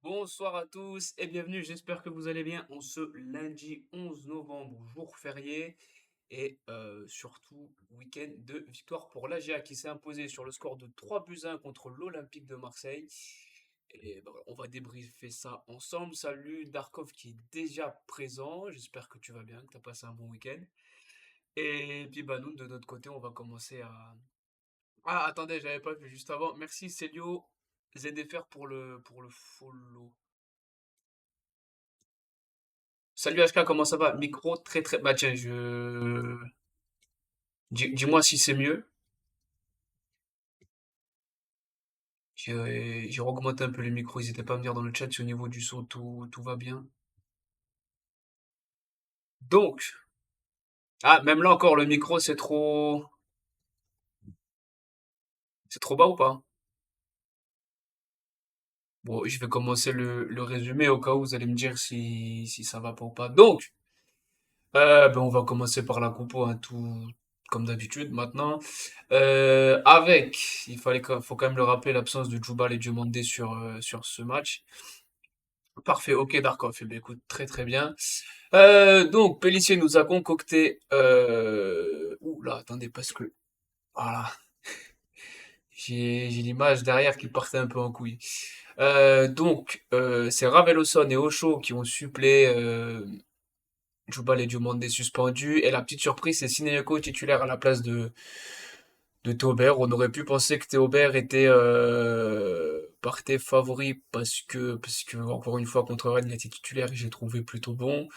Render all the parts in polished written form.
Bonsoir à tous et bienvenue, j'espère que vous allez bien en ce lundi 11 novembre, jour férié et surtout week-end de victoire pour l'AGA qui s'est imposé sur le score de 3-1 contre l'Olympique de Marseille. Et bah, voilà, on va débriefer ça ensemble. Salut Darkov qui est déjà présent, j'espère que tu vas bien, que tu as passé un bon week-end. Et puis bah nous de notre côté on va commencer à... Ah attendez, j'avais pas vu juste avant. Merci Célio ZFR pour le follow. Salut HK, comment ça va? Micro très très... Bah tiens, dis-moi si c'est mieux. J'ai augmenté un peu les micros, n'hésitez pas à me dire dans le chat si au niveau du son tout va bien. Donc, ah, même là encore, le micro c'est trop... C'est trop bas ou pas? Bon, je vais commencer le résumé au cas où vous allez me dire si ça va pas ou pas. Donc, ben on va commencer par la compo, hein, tout comme d'habitude maintenant. Faut quand même le rappeler, l'absence de Djoubal et Diomandé sur ce match. Parfait, ok, Darkov. Eh bien, écoute, très très bien. Donc, Pélissier nous a concocté. Ouh là, attendez, parce que. Voilà, j'ai l'image derrière qui partait un peu en couille. C'est Raveloson et Ocho qui ont suppléé Djoubal et Diomandé suspendus. Et la petite surprise, c'est Sinayoko titulaire à la place de Théobert. On aurait pu penser que Théobert partait favori parce que, encore une fois, contre Rennes, il était titulaire et j'ai trouvé plutôt bon.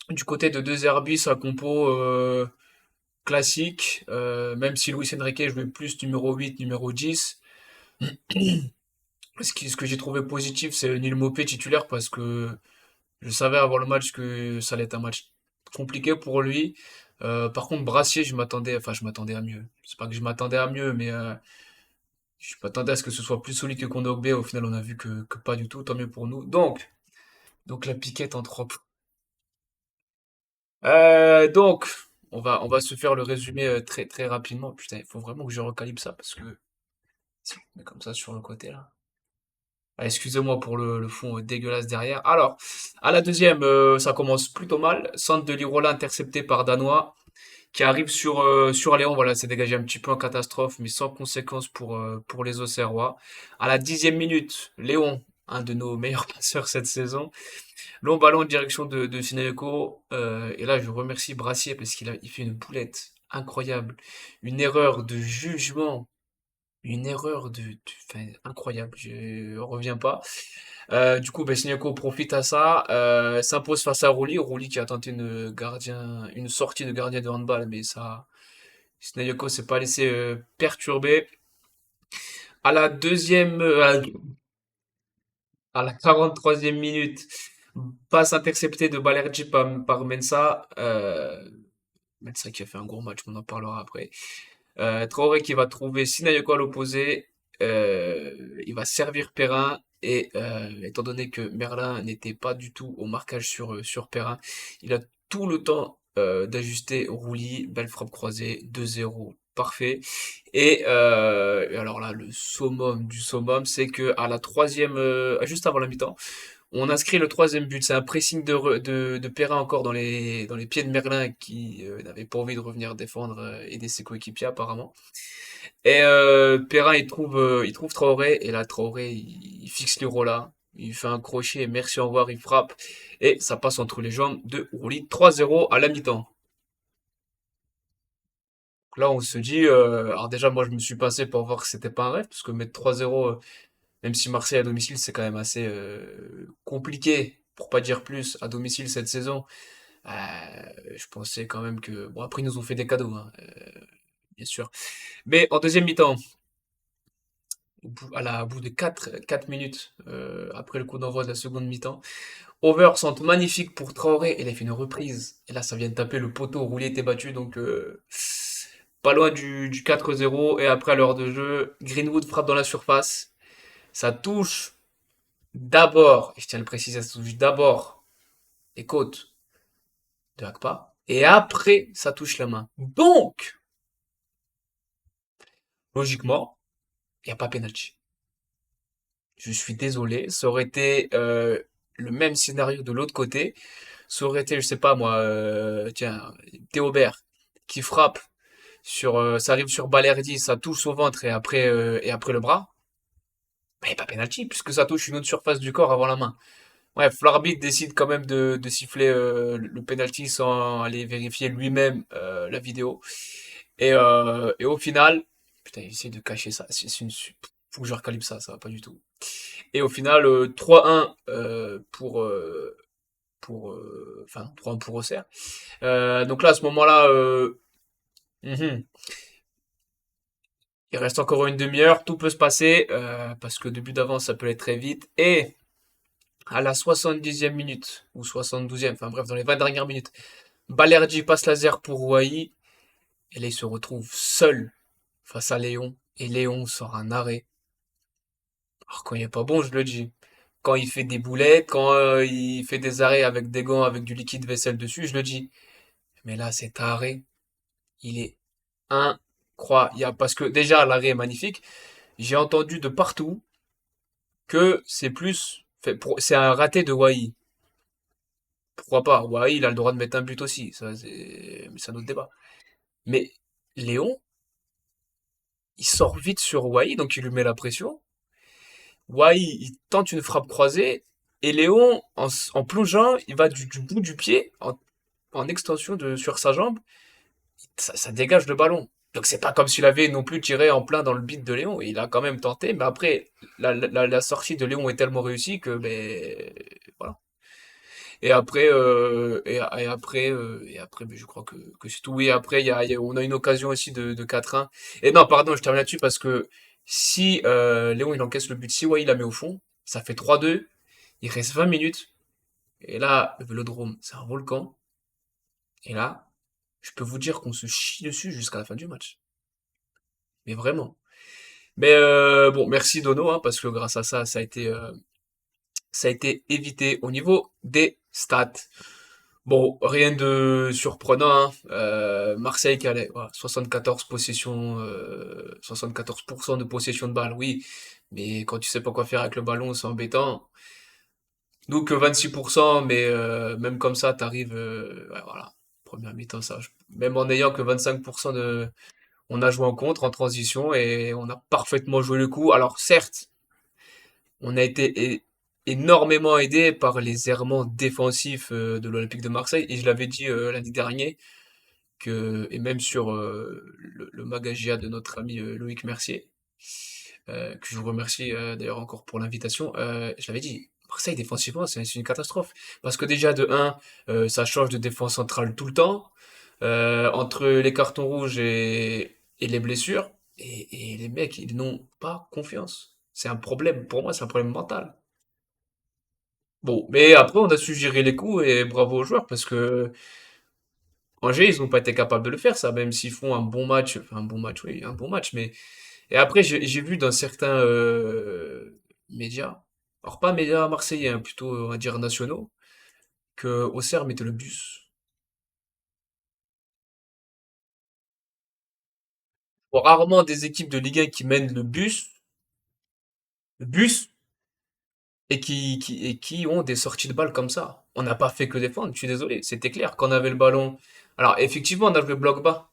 Du côté de deux Herbis, sa compo classique, même si Luis Enrique jouait plus numéro 8, numéro 10. Ce que j'ai trouvé positif, c'est Neil Maupay titulaire parce que je savais avant le match que ça allait être un match compliqué pour lui. Par contre, Brassier, je m'attendais à mieux. C'est pas que je m'attendais à mieux, mais je m'attendais à ce que ce soit plus solide que Kondogbé. Au final, on a vu que pas du tout. Tant mieux pour nous. Donc la piquette en trop. Donc, on va se faire le résumé très très rapidement. Putain, il faut vraiment que je recalibre ça parce que mais comme ça sur le côté là. Ah, excusez-moi pour le fond dégueulasse derrière. Alors, à la deuxième, ça commence plutôt mal. Centre de Lirola intercepté par Danois qui arrive sur Léon. Voilà, c'est dégagé un petit peu en catastrophe, mais sans conséquence pour les Auxerrois. À la 10e minute, Léon, un de nos meilleurs passeurs cette saison, long ballon en direction de Sinayoko. Et là, je remercie Brassier parce il fait une boulette incroyable. Une erreur de jugement. Une erreur enfin, incroyable. Je reviens pas. Du coup, ben, Sinayoko profite à ça. S'impose face à Rouli. Rouli qui a tenté une sortie de gardien de handball, mais ça, Sinayoko s'est pas laissé perturber. À la deuxième, à la 43e minute, passe interceptée de Balerji par Mensah. Mensah qui a fait un gros match, on en parlera après. Traoré qui va trouver Sinayoko à l'opposé. Il va servir Perrin. Et étant donné que Merlin n'était pas du tout au marquage sur Perrin, il a tout le temps d'ajuster Roulis. Belle frappe croisée, 2-0. Parfait. Et alors là, le summum du summum, c'est que à la troisième, juste avant la mi-temps, on inscrit le troisième but. C'est un pressing de Perrin encore dans les pieds de Merlin qui n'avait pas envie de revenir défendre, aider ses coéquipiers apparemment. Et Perrin il trouve Traoré et là Traoré il fixe Lirola. Il fait un crochet, merci au revoir, il frappe et ça passe entre les jambes de Rouli. 3-0 à la mi-temps. Donc là on se dit, alors déjà moi je me suis passé pour voir que c'était pas un rêve parce que mettre 3-0, même si Marseille à domicile c'est quand même assez compliqué pour pas dire plus à domicile cette saison. Je pensais quand même que bon après ils nous ont fait des cadeaux, hein, bien sûr. Mais en deuxième mi-temps, au bout de 4 minutes après le coup d'envoi de la seconde mi-temps. Over centre magnifique pour Traoré. Et il a fait une reprise. Et là, ça vient de taper le poteau. Roulier était battu. Donc, pas loin du 4-0. Et après, à l'heure de jeu, Greenwood frappe dans la surface. Ça touche d'abord, et je tiens à le préciser, ça touche d'abord les côtes de Akpa. Et après, ça touche la main. Donc, logiquement, il n'y a pas penalty. Je suis désolé. Ça aurait été le même scénario de l'autre côté. Ça aurait été, je sais pas moi, tiens, Théobert qui frappe ça arrive sur Balerdi, ça touche au ventre et après le bras. Mais pas penalty puisque ça touche une autre surface du corps avant la main. Bref, l'arbitre décide quand même de siffler le penalty sans aller vérifier lui-même la vidéo. Et au final, putain, il essaie de cacher ça. Faut que je recalibre ça, ça va pas du tout. Et au final, 3-1 enfin 3-1 pour Auxerre. Donc là, à ce moment-là, mhm, il reste encore une demi-heure, tout peut se passer parce que début d'avance, ça peut aller très vite. Et à la 70e minute ou 72e, enfin bref, dans les 20 dernières minutes, Balerdi passe laser pour Rouahi. Et là, il se retrouve seul face à Léon. Et Léon sort un arrêt. Alors, quand il est pas bon, je le dis. Quand il fait des boulettes, quand il fait des arrêts avec des gants, avec du liquide vaisselle dessus, je le dis. Mais là, cet arrêt, il est incroyable. Parce que déjà, l'arrêt est magnifique. J'ai entendu de partout que c'est plus, c'est un raté de Wai. Pourquoi pas? Wai, il a le droit de mettre un but aussi. Ça, c'est un autre débat. Mais Léon, il sort vite sur Wai, donc il lui met la pression. Wai, il tente une frappe croisée. Et Léon, en plongeant, il va du bout du pied, en extension sur sa jambe. Ça dégage le ballon. Donc c'est pas comme s'il avait non plus tiré en plein dans le bide de Léon. Il a quand même tenté, mais après, la sortie de Léon est tellement réussie que, ben, voilà. Et après, ben, je crois que c'est tout. Oui, après, on a une occasion aussi de 4-1. Et non, pardon, je termine là-dessus parce que si Léon il encaisse le but, si ouais, il la met au fond, ça fait 3-2. Il reste 20 minutes. Et là, le Vélodrome, c'est un volcan. Et là, je peux vous dire qu'on se chie dessus jusqu'à la fin du match. Mais vraiment. Mais bon, merci Dono, hein, parce que grâce à ça, ça a été évité au niveau des stats. Bon, rien de surprenant, hein. Marseille qui allait, voilà, 74 possessions, 74% de possession de balle, oui. Mais quand tu sais pas quoi faire avec le ballon, c'est embêtant. Nous que 26%, mais même comme ça, t'arrives, ouais, voilà. Première mi-temps, ça. Même en ayant que 25% on a joué en contre, en transition, et on a parfaitement joué le coup. Alors certes, on a été énormément aidé par les errements défensifs de l'Olympique de Marseille, et je l'avais dit lundi dernier, et même sur le Magagia de notre ami Loïc Mercier, que je vous remercie d'ailleurs encore pour l'invitation, je l'avais dit, Marseille défensivement, c'est une catastrophe. Parce que déjà, de un, ça change de défense centrale tout le temps, entre les cartons rouges et les blessures, et les mecs, ils n'ont pas confiance. C'est un problème, pour moi, c'est un problème mental. Bon, mais après, on a su gérer les coups et bravo aux joueurs parce que Angers, ils n'ont pas été capables de le faire, ça, même s'ils font un bon match, enfin, un bon match, oui, un bon match, mais et après, j'ai vu dans certains médias, alors pas médias marseillais, hein, plutôt on va dire nationaux, que Auxerre mettait le bus. Bon, rarement des équipes de Ligue 1 qui mènent le bus, et qui ont des sorties de balles comme ça. On n'a pas fait que défendre, je suis désolé, c'était clair. Quand on avait le ballon, alors effectivement, on a joué bloc bas,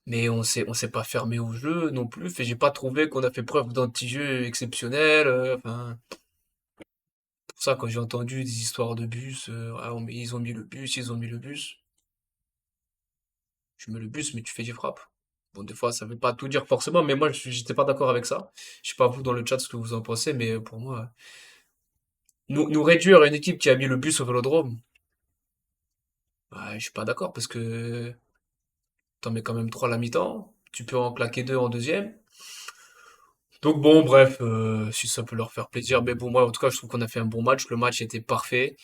mais on s'est pas fermé au jeu non plus. Et j'ai pas trouvé qu'on a fait preuve d'anti-jeu exceptionnel. Enfin, pour ça, quand j'ai entendu des histoires de bus, ah, ils ont mis le bus, ils ont mis le bus. Tu mets le bus, mais tu fais des frappes. Bon, des fois, ça veut pas tout dire forcément, mais moi, j'étais pas d'accord avec ça. Je sais pas vous dans le chat ce que vous en pensez, mais pour moi, nous réduire une équipe qui a mis le bus au Vélodrome, bah, je suis pas d'accord parce que t'en mets quand même trois à la mi-temps. Tu peux en claquer deux en deuxième. Donc bon, bref, si ça peut leur faire plaisir. Mais bon, moi, en tout cas, je trouve qu'on a fait un bon match. Le match était parfait.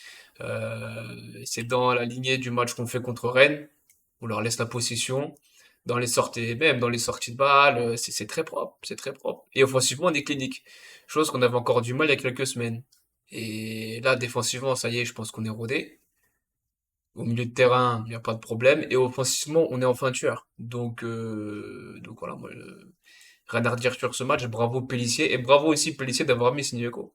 C'est dans la lignée du match qu'on fait contre Rennes. On leur laisse la possession. Dans les sorties, même dans les sorties de balles, c'est très propre. C'est très propre. Et offensivement, on est clinique. Chose qu'on avait encore du mal il y a quelques semaines. Et là, défensivement, ça y est, je pense qu'on est rodé. Au milieu de terrain, il n'y a pas de problème. Et offensivement, on est enfin tueur. Donc voilà, moi, Rien à redire sur ce match. Bravo Pellissier. Et bravo aussi Pellissier d'avoir mis Sinieko.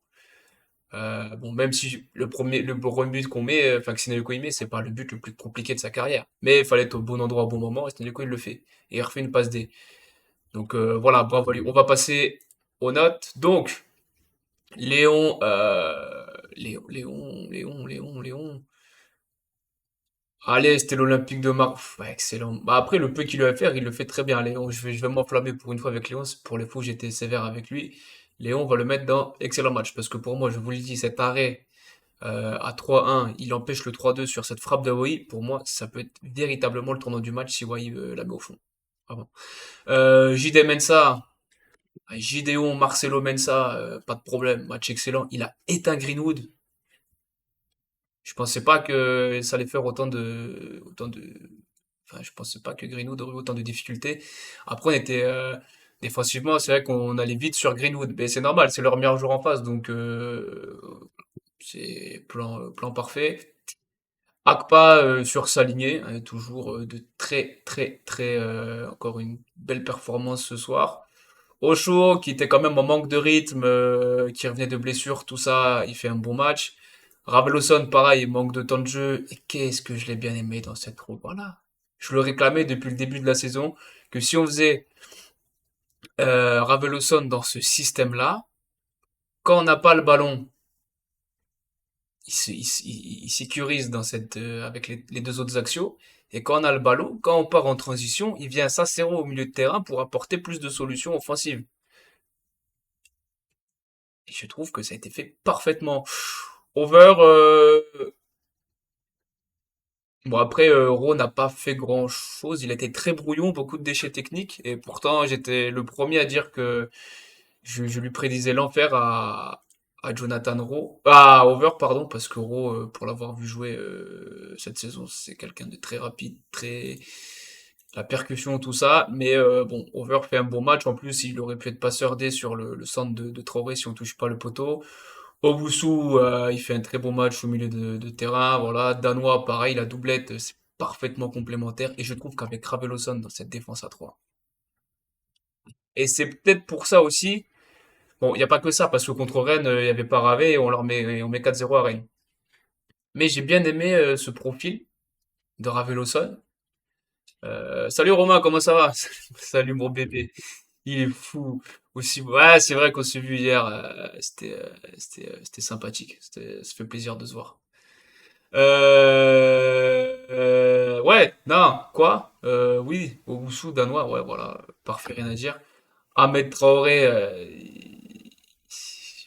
Bon, même si le premier but qu'on met, enfin que Sinieko il met, c'est pas le but le plus compliqué de sa carrière. Mais il fallait être au bon endroit au bon moment, et Sinieko il le fait. Et il refait une passe D. Donc voilà, bravo à lui. On va passer aux notes. Donc, Léon, Léon. Allez, c'était l'Olympique de Marseille. Ouais, excellent. Bah après, le peu qu'il a à faire, il le fait très bien, Léon. Je vais m'enflammer pour une fois avec Léon. Pour les fois, j'étais sévère avec lui. Léon va le mettre dans excellent match. Parce que pour moi, je vous le dis, cet arrêt à 3-1, il empêche le 3-2 sur cette frappe de Wai. Pour moi, ça peut être véritablement le tournant du match si Wai la met au fond. Vraiment. JD Mensa, Gideon, Marcelo Mensa, pas de problème. Match excellent. Il a éteint Greenwood. Je pensais pas que ça allait faire enfin, je pensais pas que Greenwood aurait autant de difficultés. Après, on était, défensivement, c'est vrai qu'on allait vite sur Greenwood, mais c'est normal, c'est leur meilleur joueur en face, donc c'est plan parfait. Akpa sur sa lignée, hein, toujours de très très très encore une belle performance ce soir. Ocho, qui était quand même en manque de rythme, qui revenait de blessure, tout ça, il fait un bon match. Raveloson, pareil, manque de temps de jeu. Et qu'est-ce que je l'ai bien aimé dans cette troupe. Voilà. Je le réclamais depuis le début de la saison, que si on faisait Raveloson dans ce système-là, quand on n'a pas le ballon, il sécurise avec les deux autres axiaux. Et quand on a le ballon, quand on part en transition, il vient s'insérer au milieu de terrain pour apporter plus de solutions offensives. Et je trouve que ça a été fait parfaitement. Over, bon après, Raw n'a pas fait grand-chose. Il était très brouillon, beaucoup de déchets techniques. Et pourtant, j'étais le premier à dire que je lui prédisais l'enfer à Jonathan Rowe. Ah, Over, pardon, parce que Rowe, pour l'avoir vu jouer cette saison, c'est quelqu'un de très rapide, très... La percussion, tout ça. Mais bon, Over fait un bon match. En plus, il aurait pu être passeur D sur le centre de Traoré si on touche pas le poteau. Owusu, il fait un très bon match au milieu de terrain. Voilà, Danois, pareil, la doublette, c'est parfaitement complémentaire. Et je trouve qu'avec Raveloson dans cette défense à 3. Et c'est peut-être pour ça aussi. Bon, il n'y a pas que ça, parce que contre Rennes, il y avait pas Ravé et on met 4-0 à Rennes. Mais j'ai bien aimé ce profil de Raveloson. Salut Romain, comment ça va? Salut mon bébé. Il est fou. Aussi, ouais, c'est vrai qu'on s'est vu hier. C'était sympathique. Ça fait plaisir de se voir. Ouais, non, quoi? Oui, Owusu, danois, ouais, voilà, parfait, rien à dire. Ahmed Traoré,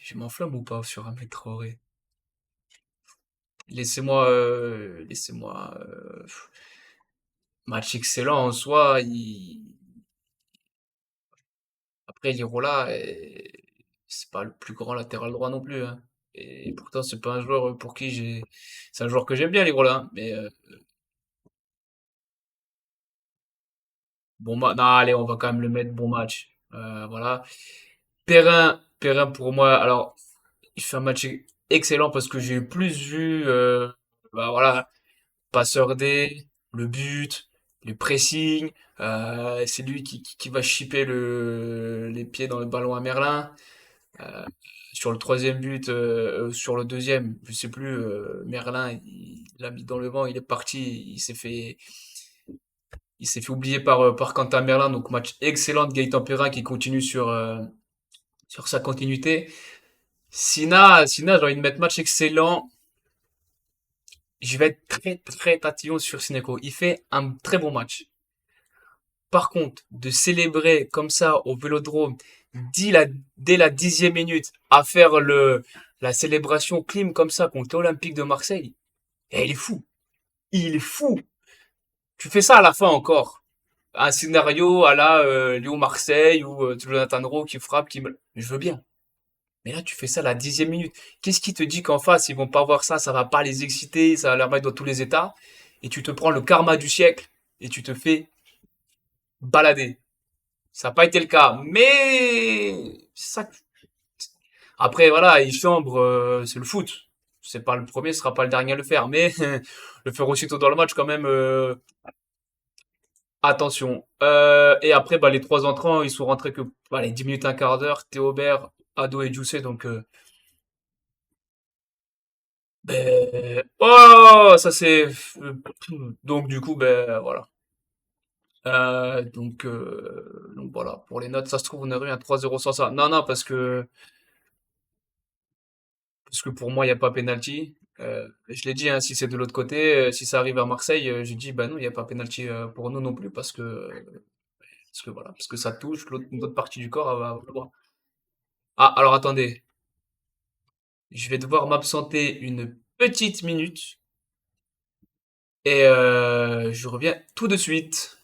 je m'enflamme ou pas sur Ahmed Traoré? Laissez-moi, match excellent en soi. Après, Lirola, c'est pas le plus grand latéral droit non plus, hein. Et pourtant, c'est pas un joueur pour qui c'est un joueur que j'aime bien, Lirola, hein. Mais non, allez, on va quand même le mettre bon match. Voilà. Perrin pour moi, alors, il fait un match excellent parce que j'ai plus vu, bah voilà, passeur D, le but, le pressing. C'est lui qui va chipper les pieds dans le ballon à Merlin. Euh, sur le troisième but, sur le deuxième, je sais plus, Merlin, il l'a mis dans le vent, il est parti, il s'est fait oublier par Quentin Merlin. Donc match excellent de Gaëtan Perrin qui continue sur sa continuité. Sina, j'ai envie de mettre match excellent. Je vais être très très tatillon sur Sineko. Il fait un très bon match. Par contre, de célébrer comme ça au Vélodrome dès la 10e minute à faire la célébration clim comme ça contre l'Olympique de Marseille, il est fou. Il est fou. Tu fais ça à la fin encore. Un scénario à la Lyon-Marseille ou Jonathan Rowe qui frappe, je veux bien. Mais là, tu fais ça à la 10e minute. Qu'est-ce qui te dit qu'en face, ils vont pas voir ça, ça va pas les exciter, ça va leur mettre dans tous les états, et tu te prends le karma du siècle, et tu te fais balader. Ça n'a pas été le cas, mais ça. Après, voilà, il chambre, c'est le foot. C'est pas le premier, ce sera pas le dernier à le faire, mais le faire aussitôt dans le match, quand même, Attention. Et après, bah, les trois entrants, ils sont rentrés que, allez, 10 minutes, un quart d'heure. Théobert, Ado et Jussé, donc, oh, ça c'est, donc du coup, ben, voilà. Donc voilà, pour les notes, ça se trouve, on aurait eu un 3-0 sans ça. Non, non, parce que pour moi, il n'y a pas penalty. Je l'ai dit, hein, si c'est de l'autre côté, si ça arrive à Marseille, j'ai dit, bah non, il n'y a pas penalty pour nous non plus, parce que voilà, parce que ça touche l'autre partie du corps. Le droit. Ah, alors attendez, je vais devoir m'absenter une petite minute et je reviens tout de suite.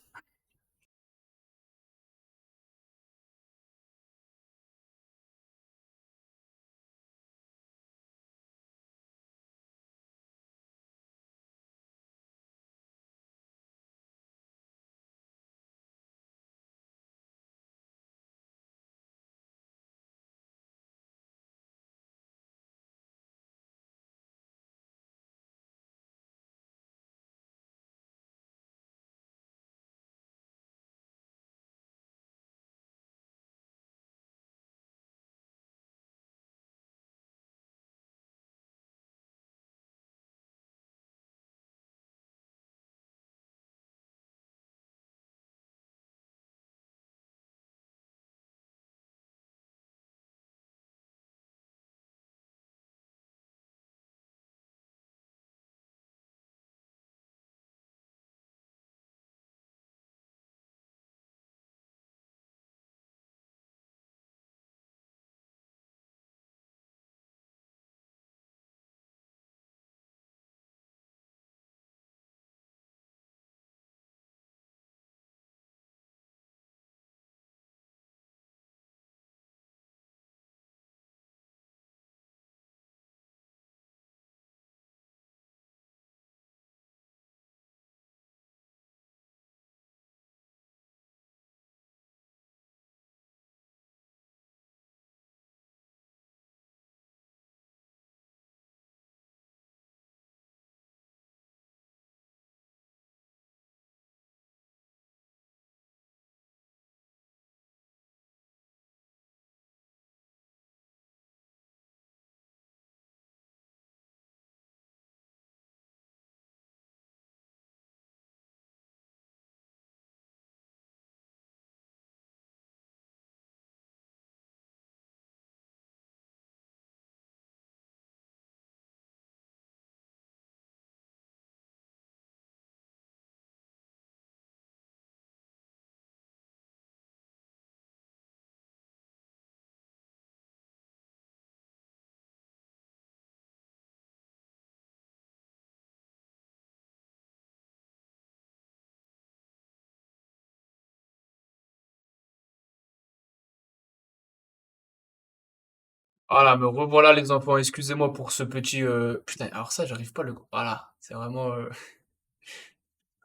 Voilà, me revoilà les enfants. Excusez-moi pour ce petit. Putain, alors ça, j'arrive pas à le. Voilà, c'est vraiment.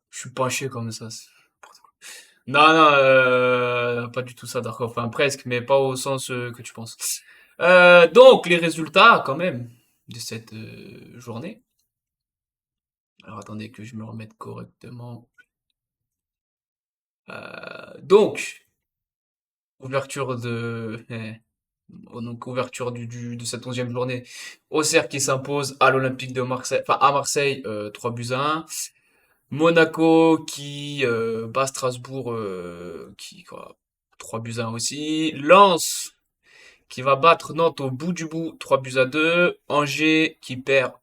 Je suis penché comme ça. N'importe quoi. Non, non, pas du tout ça, d'accord. Enfin, presque, mais pas au sens que tu penses. Donc, les résultats, quand même, de cette journée. Alors, attendez que je me remette correctement. Donc, ouverture de. Donc, ouverture de cette 11e journée. Auxerre qui s'impose à l'Olympique de Marseille, enfin à Marseille, 3 buts à 1. Monaco qui bat Strasbourg, qui quoi, 3 buts à 1 aussi. Lens qui va battre Nantes au bout du bout, 3 buts à 2. Angers qui perd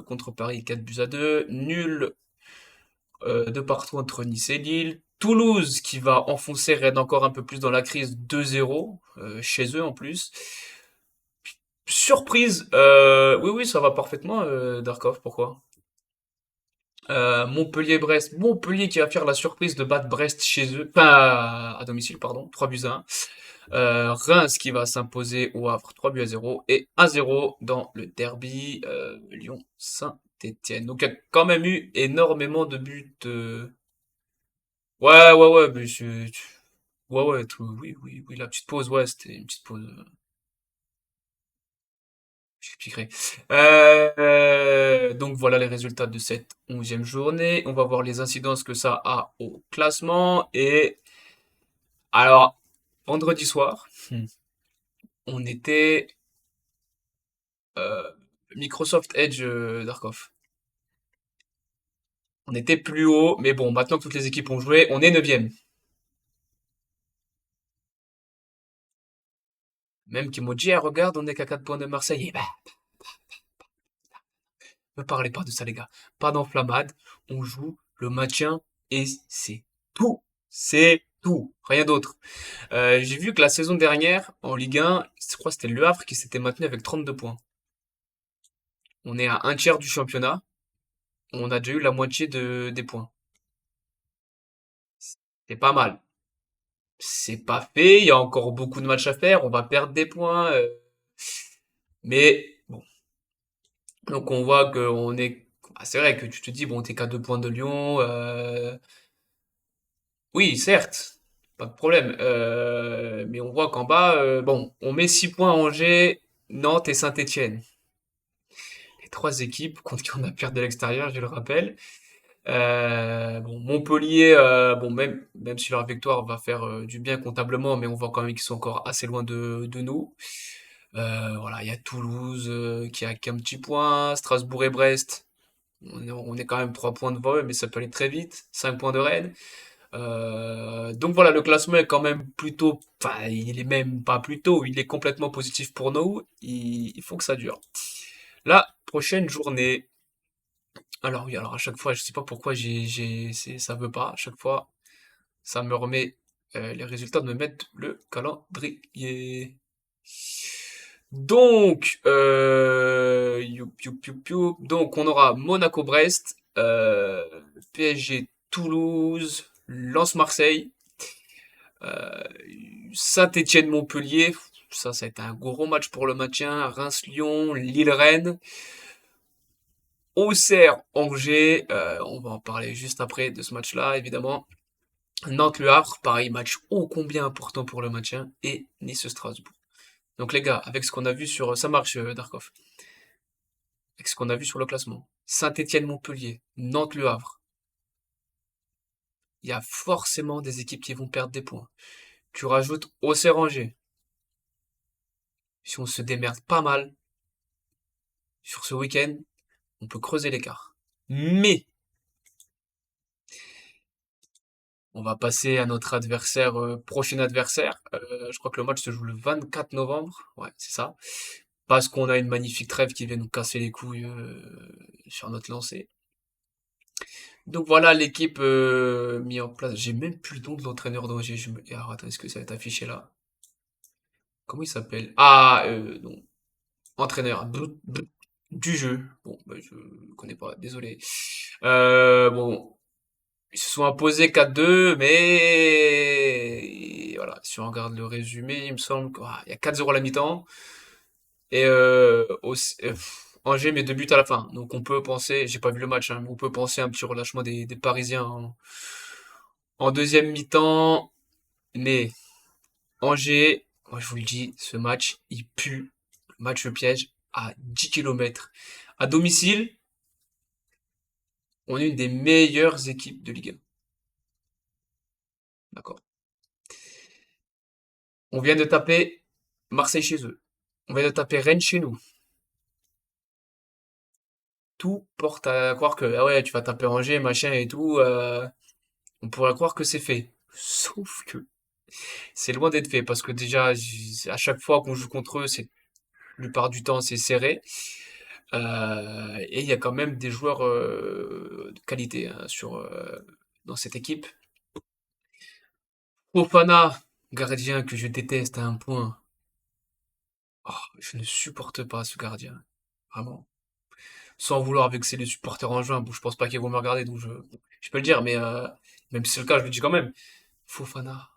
contre Paris, 4 buts à 2. Nul de partout entre Nice et Lille. Toulouse qui va enfoncer Rennes encore un peu plus dans la crise, 2-0 chez eux en plus. Surprise, oui oui ça va parfaitement Darkov, pourquoi? Montpellier-Brest, Montpellier qui va faire la surprise de battre Brest chez eux, enfin à domicile pardon, 3 buts à 1. Reims qui va s'imposer au Havre 3 buts à 0 et 1-0 dans le derby Lyon-Saint-Étienne. Donc il y a quand même eu énormément de buts. Ouais ouais ouais, mais ouais ouais oui oui oui, la petite pause, ouais, c'était une petite pause. j'expliquerai. Donc voilà les résultats de cette 11e journée. On va voir les incidences que ça a au classement. Et alors, vendredi soir, on était euh, Microsoft Edge Darkov. On était plus haut, mais bon, maintenant que toutes les équipes ont joué, on est 9e. Même qui m'ont dit, ah, regarde, on est qu'à 4 points de Marseille. Eh ben, me parlez pas de ça, les gars. Pas d'enflammade. On joue le maintien et c'est tout. C'est tout. Rien d'autre. J'ai vu que la saison dernière, en Ligue 1, je crois que c'était Le Havre qui s'était maintenu avec 32 points. On est à un tiers du championnat. On a déjà eu la moitié des points. C'est pas mal. C'est pas fait. Il y a encore beaucoup de matchs à faire. On va perdre des points. Mais bon. Donc on voit qu'on est. Ah, c'est vrai que tu te dis, bon, t'es qu'à 2 points de Lyon. Oui, certes. Pas de problème. Mais on voit qu'en bas, bon, on met 6 points à Angers, Nantes et Saint-Étienne. Les trois équipes contre qui on a perdu à l'extérieur, je le rappelle. Bon, Montpellier, bon, même si leur victoire va faire du bien comptablement, mais on voit quand même qu'ils sont encore assez loin de nous. Voilà, il y a Toulouse qui a qu'un petit point, Strasbourg et Brest. On est quand même 3 points devant eux, mais ça peut aller très vite. 5 points de Rennes. Donc voilà, le classement est quand même plutôt, enfin, il est même pas plutôt, il est complètement positif pour nous. Il faut que ça dure. La prochaine journée. Alors oui, alors à chaque fois, je sais pas pourquoi ça veut pas. À chaque fois, ça me remet les résultats de me mettre le calendrier. Donc, donc on aura Monaco-Brest, PSG Toulouse, Lens-Marseille, euh, Saint-Étienne-Montpellier. Ça a été un gros match pour le maintien. Reims-Lyon, Lille-Rennes. Auxerre-Angers, on va en parler juste après de ce match-là, évidemment. Nantes-Le Havre, pareil, match ô combien important pour le maintien. Et Nice-Strasbourg. Donc les gars, avec ce qu'on a vu sur... Ça marche, Darkov. Avec ce qu'on a vu sur le classement. Saint-Étienne-Montpellier, Nantes-Le Havre. Il y a forcément des équipes qui vont perdre des points. Tu rajoutes Auxerre-Angers. Si on se démerde pas mal sur ce week-end, on peut creuser l'écart. Mais on va passer à notre adversaire, prochain adversaire. Je crois que le match se joue le 24 novembre. Ouais, c'est ça. Parce qu'on a une magnifique trêve qui vient nous casser les couilles sur notre lancée. Donc voilà l'équipe mise en place. J'ai même plus le nom de l'entraîneur d'Angers. Alors attends, est-ce que ça va être affiché là? Comment il s'appelle? Ah, non. Entraîneur du jeu. Bon, bah, je connais pas, désolé. Bon, ils se sont imposés 4-2, mais voilà, si on regarde le résumé, il me semble qu'il y a 4-0 à la mi-temps et Angers met 2 buts à la fin. Donc on peut penser, j'ai pas vu le match, hein, mais on peut penser à un petit relâchement des Parisiens en deuxième mi-temps. Mais Angers, moi je vous le dis, ce match, il pue. Match piège à 10 kilomètres. À domicile, on est une des meilleures équipes de Ligue 1. D'accord. On vient de taper Marseille chez eux. On vient de taper Rennes chez nous. Tout porte à croire que, ah ouais, tu vas taper Angers, machin et tout. On pourrait croire que c'est fait. Sauf que c'est loin d'être fait parce que déjà, à chaque fois qu'on joue contre eux, c'est la plupart du temps c'est serré. Et il y a quand même des joueurs de qualité hein, dans cette équipe. Fofana, gardien que je déteste à un point. Oh, je ne supporte pas ce gardien. Vraiment. Sans vouloir vexer les supporters en juin, bon, je pense pas qu'ils vont me regarder, donc je peux le dire, mais même si c'est le cas, je le dis quand même. Fofana.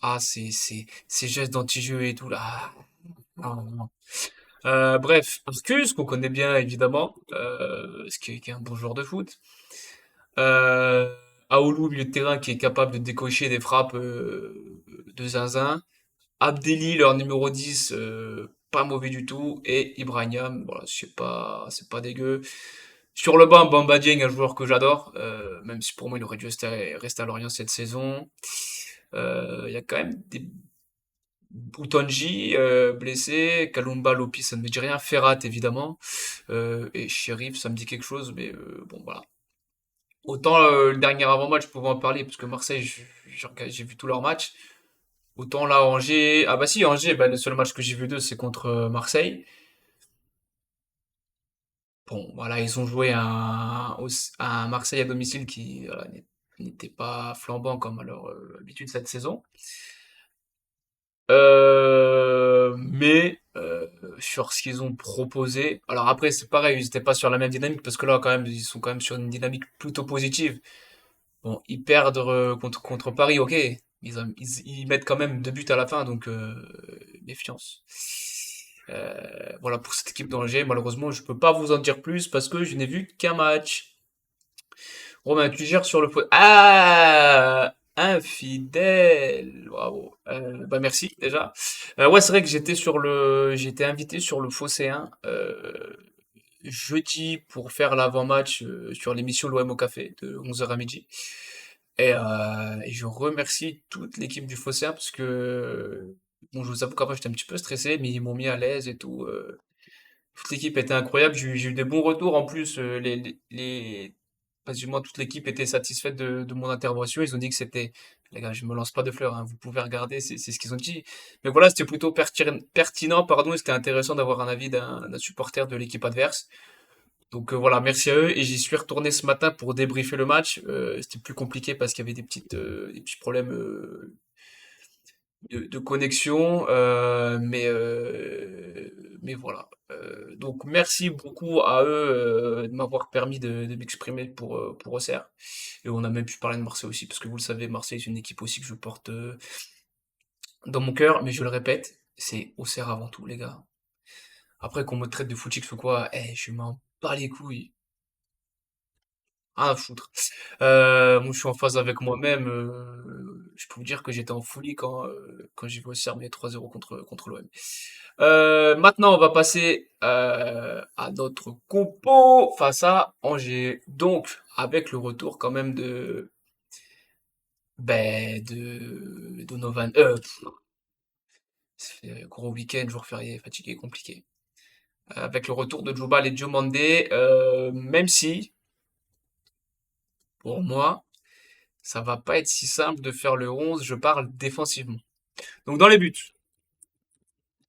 Ah, ces gestes d'anti-jeu et tout, là. Ah, non, non, non. Bref, Marcus, qu'on connaît bien, évidemment, qui est un bon joueur de foot. Euh, Aoulou, milieu de terrain, qui est capable de décocher des frappes de zinzin. Abdelli, leur numéro 10, pas mauvais du tout. Et Ibrahim, voilà, c'est pas dégueu. Sur le banc, Bamba Dieng, un joueur que j'adore, même si pour moi il aurait dû rester à Lorient cette saison. Il y a quand même des Boutonji blessé, Kalumba Lopi ça ne me dit rien, Ferrat évidemment, et Sheriff ça me dit quelque chose, mais bon voilà. Autant le dernier avant-match je pouvais en parler parce que Marseille j'ai vu tous leurs matchs. Autant là Angers, ah bah si Angers, bah, le seul match que j'ai vu d'eux c'est contre Marseille. Bon voilà ils ont joué un Marseille à domicile qui voilà, n'était pas flambant comme à leur habitude cette saison. Sur ce qu'ils ont proposé, alors après c'est pareil, ils étaient pas sur la même dynamique parce que là quand même ils sont quand même sur une dynamique plutôt positive. Bon, ils perdent contre Paris, ok, ils mettent quand même 2 buts à la fin donc méfiance. Voilà pour cette équipe d'Angers, malheureusement je peux pas vous en dire plus parce que je n'ai vu qu'un match. Romain, tu gères sur le pot. Ah! Infidèle! Waouh! Bah merci déjà. Ouais, c'est vrai que j'étais invité sur le Phocéen jeudi pour faire l'avant-match sur l'émission l'OM au café de 11 h à midi. Et je remercie toute l'équipe du Phocéen parce que bon, je vous avoue qu'après j'étais un petit peu stressé, mais ils m'ont mis à l'aise et tout. Toute l'équipe était incroyable. J'ai eu des bons retours. En plus, quasiment toute l'équipe était satisfaite de mon intervention. Ils ont dit que c'était, les gars, je me lance pas de fleurs, hein, vous pouvez regarder, c'est ce qu'ils ont dit. Mais voilà, c'était plutôt pertinent, pardon, et c'était intéressant d'avoir un avis d'un supporter de l'équipe adverse. Donc voilà, merci à eux. Et j'y suis retourné ce matin pour débriefer le match. C'était plus compliqué parce qu'il y avait des petits problèmes de connexion, mais voilà. Donc merci beaucoup à eux de m'avoir permis de m'exprimer pour Auxerre. Et on a même pu parler de Marseille aussi, parce que vous le savez, Marseille c'est une équipe aussi que je porte dans mon cœur, mais je le répète, c'est Auxerre avant tout, les gars. Après qu'on me traite de footix ou quoi, je m'en bats les couilles. Ah, à foutre. Moi, je suis en phase avec moi-même. Je peux vous dire que j'étais en folie quand j'ai vu Auxerre mettre 3-0 contre l'OM. Maintenant, on va passer à notre compo face à Angers. Donc, avec le retour quand même de Donovan. C'est gros week-end, jour férié, fatigué, compliqué. Avec le retour de Djoubal et Diomandé, même si, pour moi, ça va pas être si simple de faire le 11, je parle défensivement. Donc dans les buts,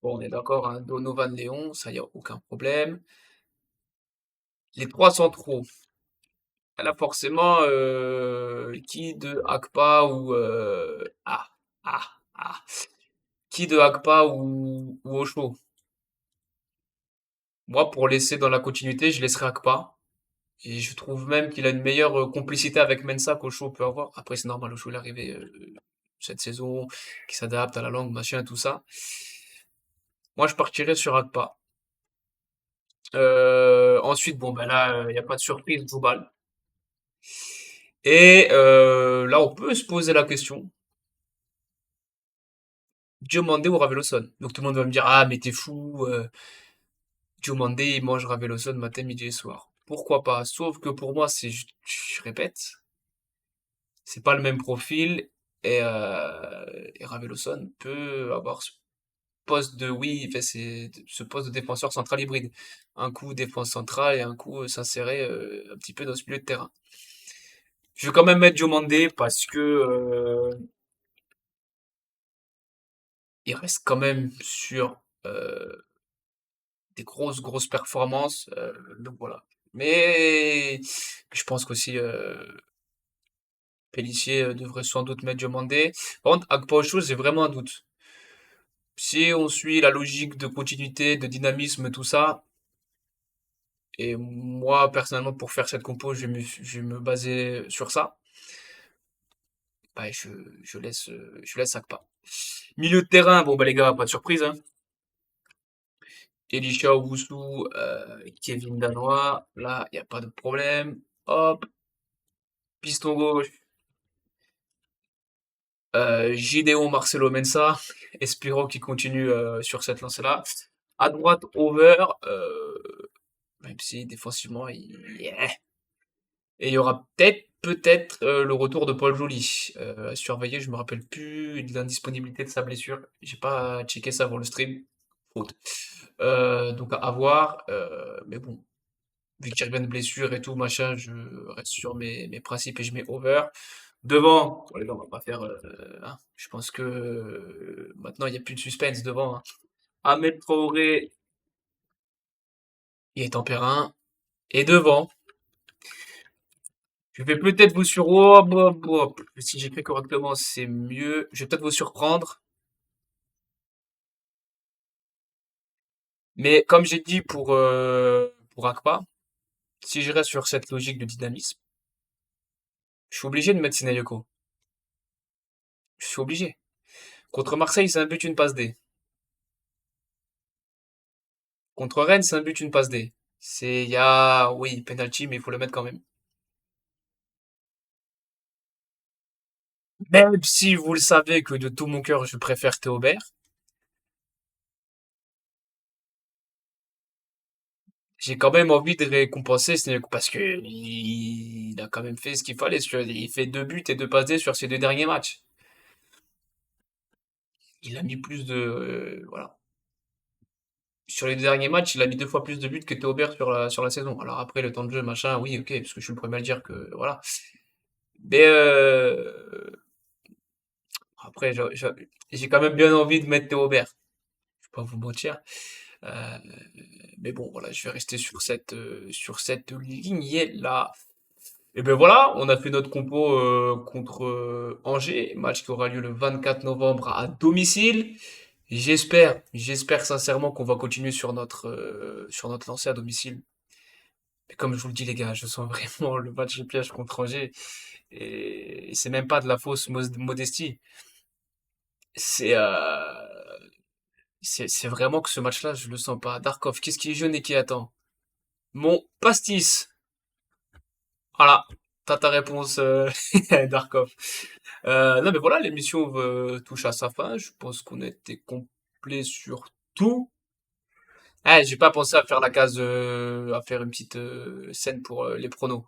bon, on est d'accord, hein, Donovan Léon, ça y a aucun problème. Les trois centraux, là forcément, qui de Akpa ou ah, ah, qui de Akpa ou Ocho? Moi, pour laisser dans la continuité, je laisserai Akpa. Et je trouve même qu'il a une meilleure complicité avec Mensah qu'Ocho peut avoir. Après, c'est normal, Ocho il est arrivé cette saison, qui s'adapte à la langue, machin, tout ça. Moi, je partirais sur Akpa. Ensuite, bon, ben là, il n'y a pas de surprise, Djoubal. Et là, on peut se poser la question, Diomandé ou Raveloson? Donc tout le monde va me dire, ah, mais t'es fou, Diomandé, il mange Raveloson matin, midi et soir. Pourquoi pas? Sauf que pour moi, je répète, c'est pas le même profil, et Raveloson peut avoir ce poste de, oui, il fait ce poste de défenseur central hybride. Un coup défense centrale et un coup s'insérer un petit peu dans ce milieu de terrain. Je vais quand même mettre Diomandé parce que il reste quand même sur des grosses performances. Donc voilà. Mais je pense qu'aussi Pélissier devrait sans doute mettre Diomandé. Par contre, Akpao, j'ai vraiment un doute. Si on suit la logique de continuité, de dynamisme, tout ça, et moi personnellement pour faire cette compo, je vais me baser sur ça. Bah, je laisse Akpa. Milieu de terrain, bon bah les gars, pas de surprise, hein. Elisha Owusu, Kevin Danois, là, il n'y a pas de problème. Hop, piston gauche, Gideon Marcelo Mensah, espérons qu'il continue sur cette lancée-là. À droite, over, même si défensivement, yeah. Et il y aura peut-être le retour de Paul Joly. À surveiller, je me rappelle plus de l'indisponibilité de sa blessure. J'ai pas checké ça avant le stream. Faute. Donc à voir. Mais bon, vu qu'il revient de blessure et tout, machin, je reste sur mes principes et je mets over. Devant, bon, les gars, on va pas faire. Hein, je pense que maintenant il n'y a plus de suspense devant. Hein. Ahmed Traoré, il est en périn. Et devant, je vais peut-être vous sur... Oh, si j'écris correctement, c'est mieux. Je vais peut-être vous surprendre. Mais comme j'ai dit pour Akpa, si je reste sur cette logique de dynamisme, je suis obligé de mettre Sinayoko. Je suis obligé. Contre Marseille, c'est un but, une passe D. Contre Rennes, c'est un but, une passe D. Il y a, oui, penalty, mais il faut le mettre quand même. Même si vous le savez que de tout mon cœur, je préfère Théobert, j'ai quand même envie de récompenser Sinayoko parce que il a quand même fait ce qu'il fallait. Il fait 2 buts et 2 passes D sur ses 2 derniers matchs. Il a mis plus de, voilà. Sur les 2 derniers matchs, il a mis 2 fois plus de buts que Théobert sur la saison. Alors après, le temps de jeu, machin, oui, ok, parce que je suis le premier à le dire que, voilà. Mais après, j'ai quand même bien envie de mettre Théobert. Je vais pas vous mentir. Euh, mais bon, voilà, je vais rester sur cette lignée-là. Et ben voilà, on a fait notre compo contre Angers, match qui aura lieu le 24 novembre à domicile. J'espère sincèrement qu'on va continuer sur notre lancée à domicile. Mais comme je vous le dis les gars, je sens vraiment le match de piège contre Angers et c'est même pas de la fausse modestie. C'est c'est vraiment que ce match-là, je le sens pas. Darkov, qu'est-ce qui est jeune et qui attend? Mon pastis. Voilà, t'as ta réponse, Darkov. Non mais voilà, l'émission touche à sa fin. Je pense qu'on a été complet sur tout. Ah, j'ai pas pensé à faire la case, à faire une petite scène pour les pronos.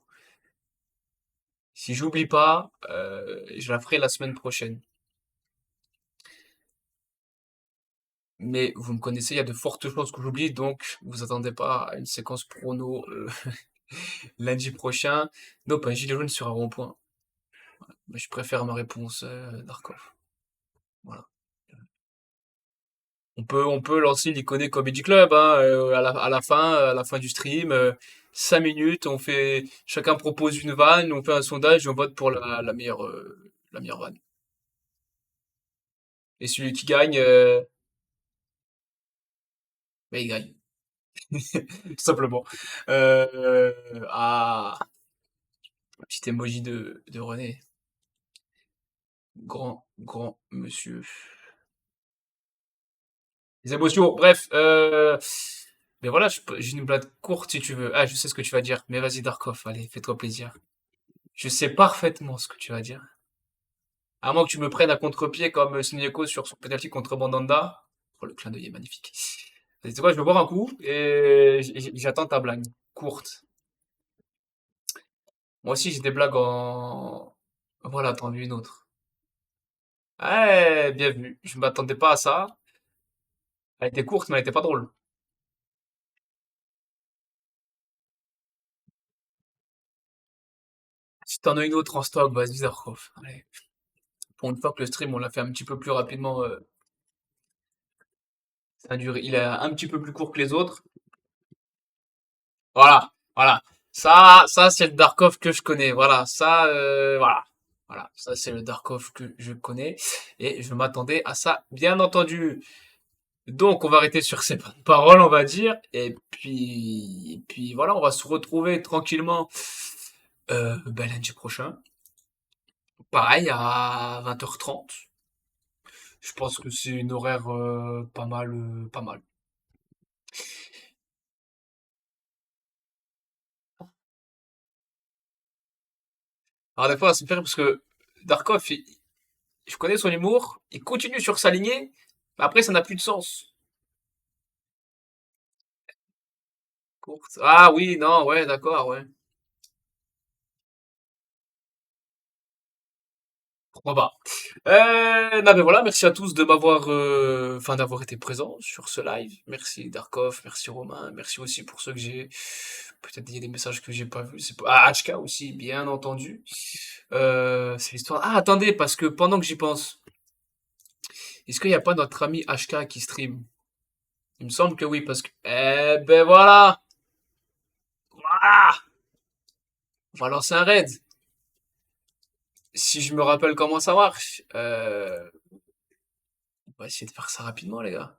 Si j'oublie pas, je la ferai la semaine prochaine. Mais vous me connaissez, il y a de fortes chances que j'oublie, donc vous attendez pas à une séquence prono lundi prochain. Nope, un gilet jaune sur un rond-point. Mais je préfère ma réponse, Darkov. Voilà. On peut lancer l'Iconé Comedy Club hein, à la fin du stream. 5 minutes, chacun propose une vanne, on fait un sondage et on vote pour la meilleure vanne. Et celui qui gagne, ben, il gagne, tout simplement. Ah, petit emoji de René. Grand, grand monsieur. Les émotions, bref. Mais voilà, j'ai une blague courte si tu veux. Ah, je sais ce que tu vas dire. Mais vas-y, Darkov, allez, fais-toi plaisir. Je sais parfaitement ce que tu vas dire. À moins que tu me prennes à contre-pied comme Sinieko sur son penalty contre Mandanda. Oh, le clin d'œil est magnifique. Tu sais quoi, je vais boire un coup et j'attends ta blague. Courte. Moi aussi, j'ai des blagues en... Voilà, t'en as une autre. Eh, bien vu. Je m'attendais pas à ça. Elle était courte, mais elle était pas drôle. Si t'en as une autre en stock, vas-y, Zarkov. Allez. Pour une fois que le stream, on l'a fait un petit peu plus rapidement. Il est un petit peu plus court que les autres. Voilà, voilà. Ça, c'est le Darkov que je connais. Voilà, ça, voilà. Voilà, ça, c'est le Darkov que je connais. Et je m'attendais à ça, bien entendu. Donc, on va arrêter sur ces bonnes paroles, on va dire. Et puis voilà, on va se retrouver tranquillement lundi prochain. Pareil, à 20h30. Je pense que c'est une horaire pas mal, pas mal. Alors des fois, c'est pire parce que Darkov, je connais son humour, il continue sur sa lignée, mais après, ça n'a plus de sens. Courte. Ah oui, non, ouais, d'accord, ouais. Pourquoi pas. Non, mais voilà, merci à tous de m'avoir, enfin, d'avoir été présents sur ce live. Merci Darkov, merci Romain, merci aussi pour ceux que j'ai, peut-être il y a des messages que j'ai pas vus. C'est pas, ah, HK aussi, bien entendu. C'est l'histoire. Ah, attendez, parce que pendant que j'y pense, est-ce qu'il n'y a pas notre ami HK qui stream? Il me semble que oui, parce que, eh ben voilà, voilà, on va lancer un raid. Si je me rappelle comment ça marche, on va essayer de faire ça rapidement, les gars.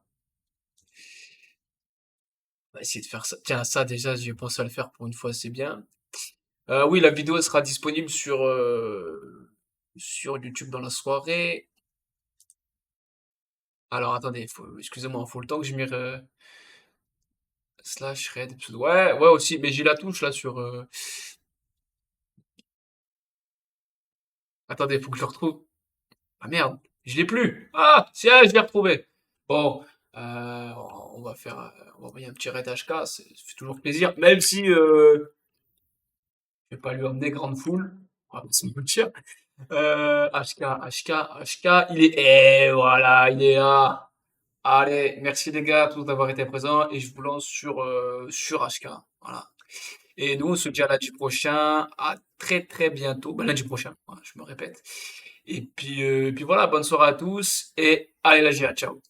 On va essayer de faire ça. Tiens, ça déjà, j'ai pensé à le faire pour une fois, c'est bien. Oui, la vidéo sera disponible sur YouTube dans la soirée. Alors attendez, excusez-moi, faut le temps que je mire slash red episode. Ouais, ouais aussi, mais j'ai la touche là sur. Attendez, faut que je le retrouve. Ah merde, je l'ai plus. Ah, tiens, je l'ai retrouvé. Bon, on va envoyer un petit raid HK, ça fait toujours plaisir, même si je vais pas lui emmener grande foule. On va pas se mentir. HK, HK, HK, il est. Et voilà, il est là. Allez, merci les gars, tous d'avoir été présents et je vous lance sur HK. Voilà. Et nous, on se dit à lundi prochain. À très très bientôt. Ben, lundi prochain, voilà, je me répète. Et puis voilà, bonne soirée à tous et allez la GA, ciao.